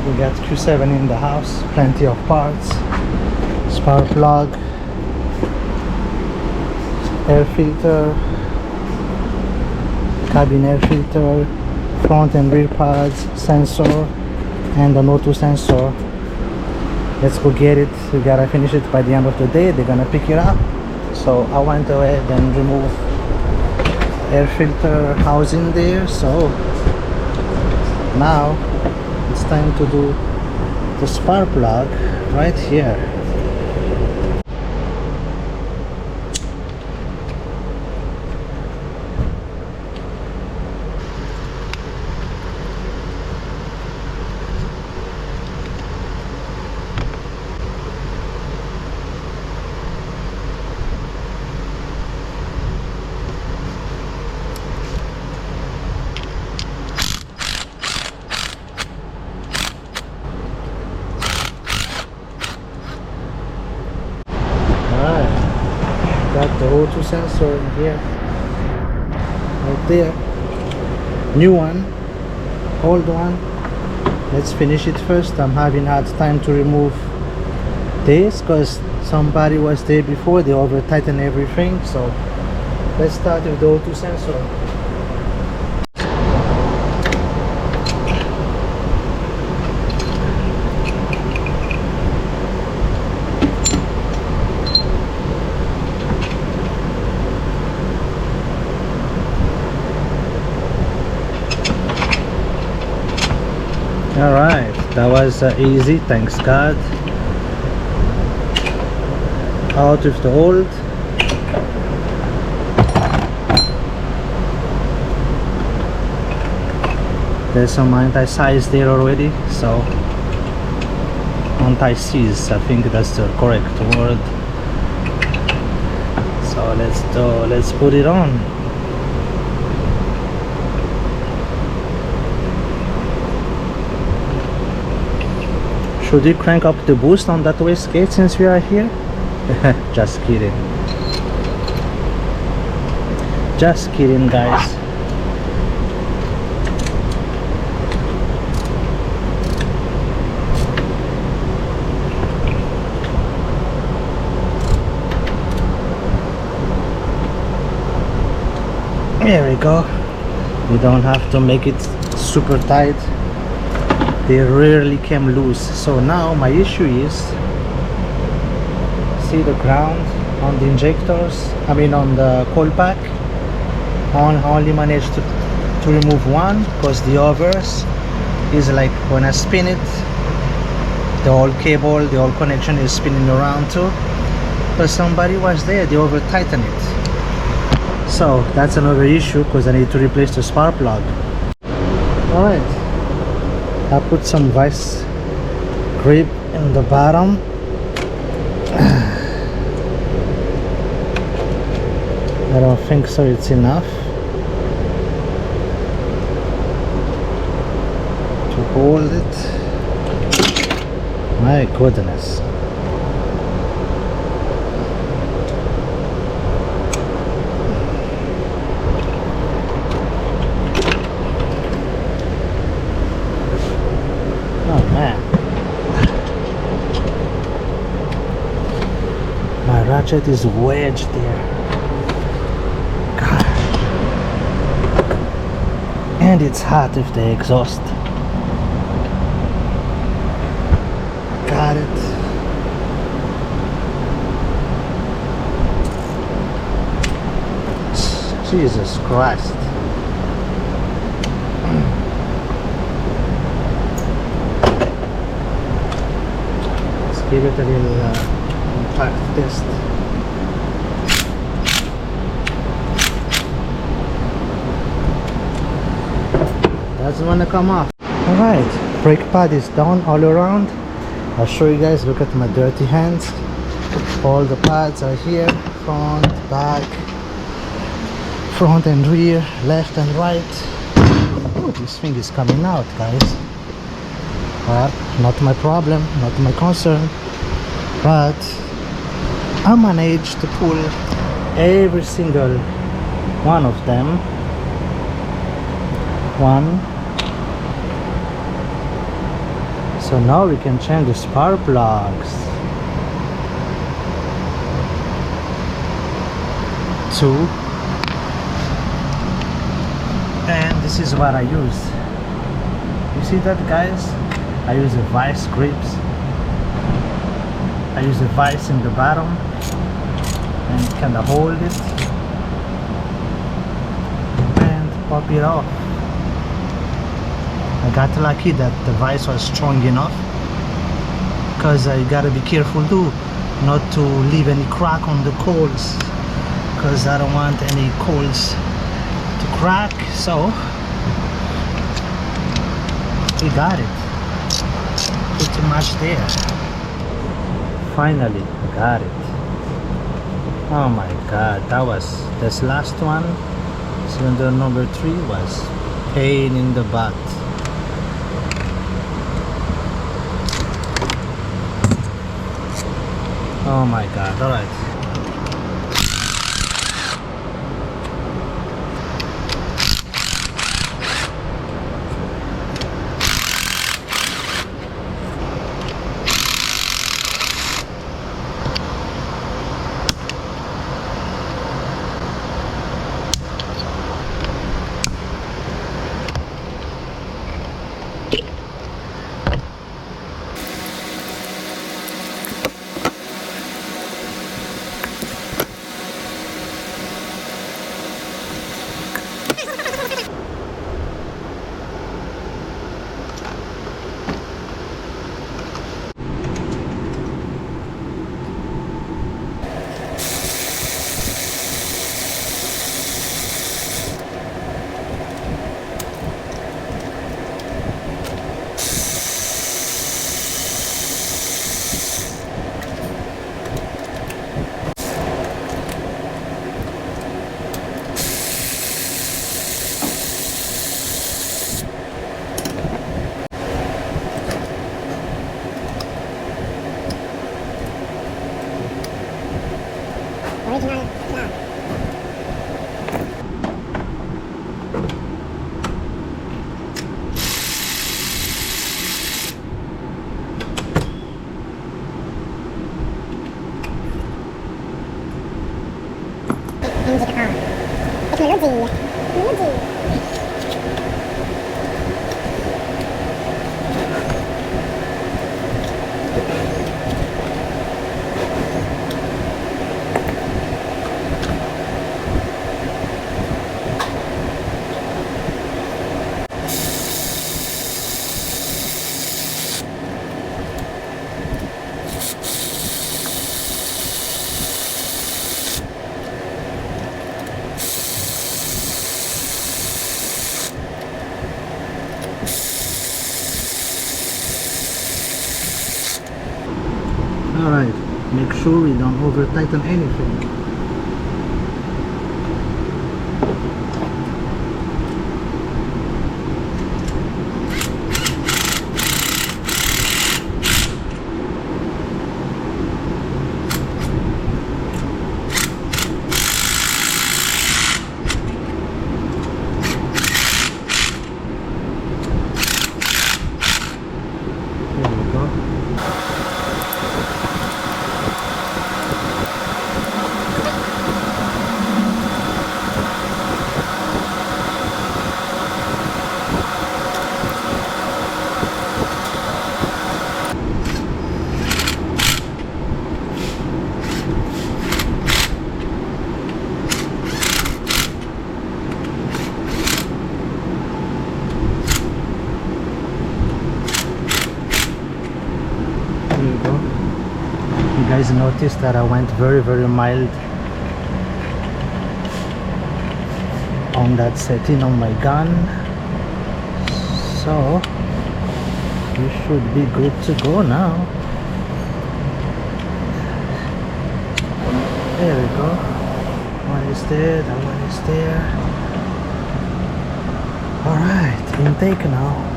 We got Q7 in the house, plenty of parts, spark plug, air filter, cabin air filter, front and rear pads, sensor, and an auto sensor. Let's go get it. We gotta finish it by the end of the day. They're gonna pick it up. So I went ahead and remove air filter housing there. So now it's time to do the spark plug right here. Got the O2 sensor in here, right there. New one, old one. Let's finish it first. I'm having hard time to remove this because somebody was there before. They over tightened everything. So let's start with the O2 sensor. Alright, that was easy, thanks God. Out with the old. There's some anti-seize there already, so anti-seize, I think that's the correct word. So let's put it on. Should we crank up the boost on that wastegate since we are here? Just kidding. Just kidding, guys. There we go. You don't have to make it super tight. They rarely came loose. So now my issue is, see the ground on the injectors, I mean on the coil pack. I only managed to remove one because the others is like when I spin it, the whole cable, the whole connection is spinning around too. But somebody was there, they over tightened it. So that's another issue because I need to replace the spark plug. Alright. I put some vice grip in the bottom. I don't think so it's enough to hold it. My goodness. Ratchet is wedged there. God. And it's hot with the exhaust. Got it. Jesus Christ. Let's give it a little impact test. Doesn't want to come off. Alright, brake pad is down all around. I'll show you guys. Look at my dirty hands. All the pads are here, front, back, front and rear, left and right. Oh, this thing is coming out, guys. Well, not my problem, not my concern, but I managed to pull every single one of them. 1, So now we can change the spark plugs. 2. And this is what I use. You see that, guys? I use the vice grips. I use the vice in the bottom and kind of hold it and pop it off. I got lucky that the vice was strong enough, because I gotta be careful too not to leave any crack on the coals, because I don't want any coals to crack. So we got it pretty much there. Finally got it. Oh my god, this last one, cylinder number 3, was pain in the butt. Oh my god. All right. Alright, make sure we don't over tighten anything. You guys noticed that I went very mild on that setting on my gun, so you should be good to go now. There we go. One is there, that one is there. Alright, intake now.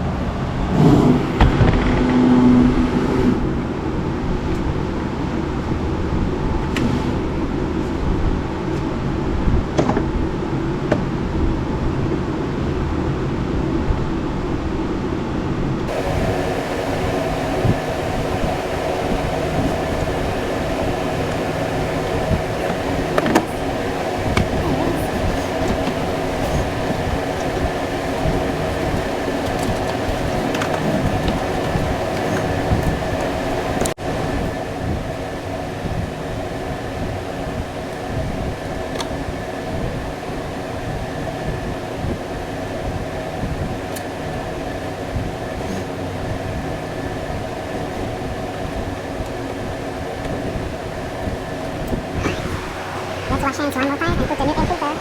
wash hands one more time and put the new air filter on.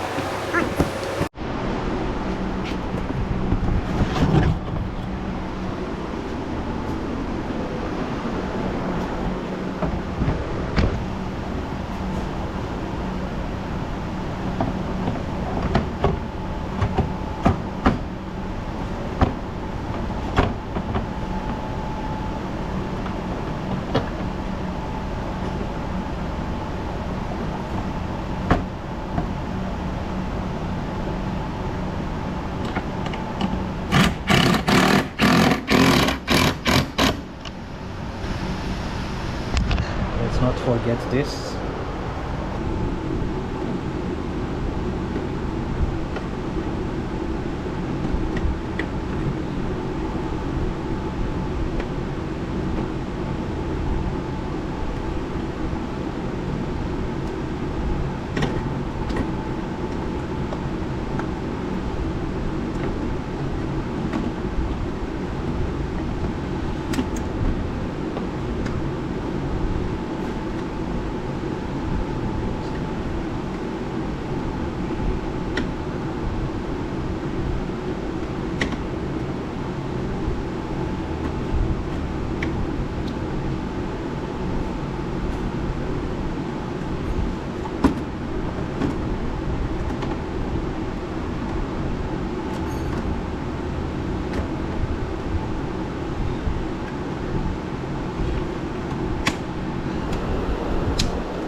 Let's not forget this.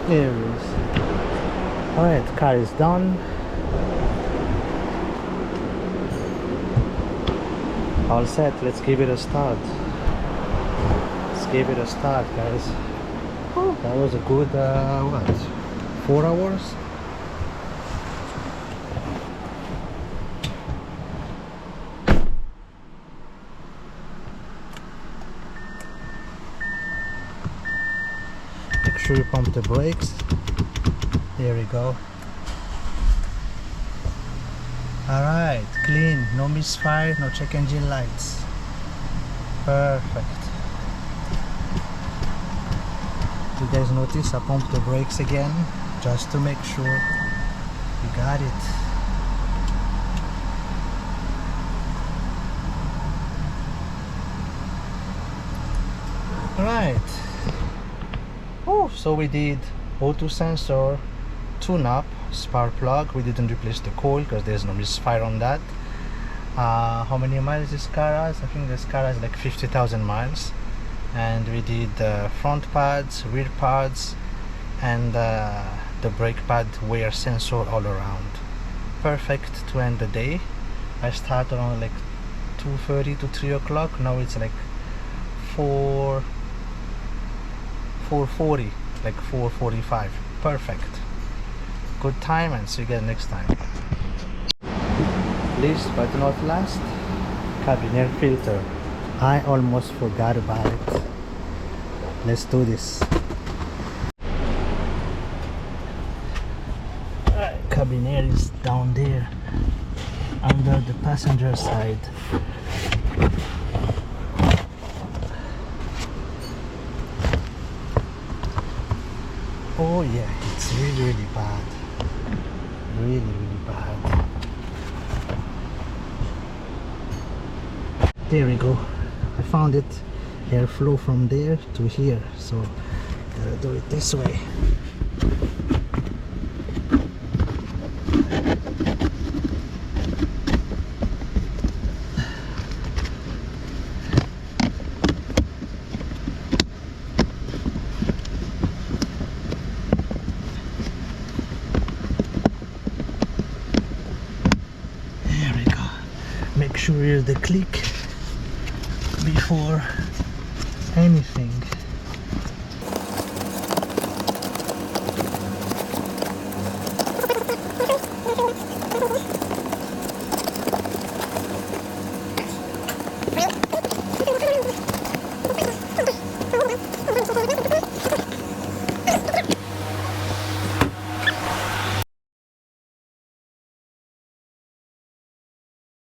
There it is. Alright, car is done. All set, let's give it a start. Let's give it a start, guys. Oh, that was a good, what, 4 hours? Make sure you pump the brakes. There we go. Alright, clean, no misfire, no check engine lights. Perfect. You guys notice I pumped the brakes again just to make sure you got it. Alright. Oh, so we did O2 sensor, tune-up, spark plug. We didn't replace the coil because there's no misfire on that. How many miles this car has? I think this car has like 50,000 miles. And we did front pads, rear pads, and the brake pad wear sensor all around. Perfect to end the day. I started around like 2:30 to 3 o'clock. Now it's like 4:40, like 4:45. Perfect. Good time, and see you again next time. Least but not last, cabin air filter. I almost forgot about it. Let's do this. Cabin air is down there under the passenger side. Oh yeah, it's really bad. Really bad. There we go. I found it. Airflow from there to here, so gotta do it this way. There we go. Make sure you hear the click before anything. Really?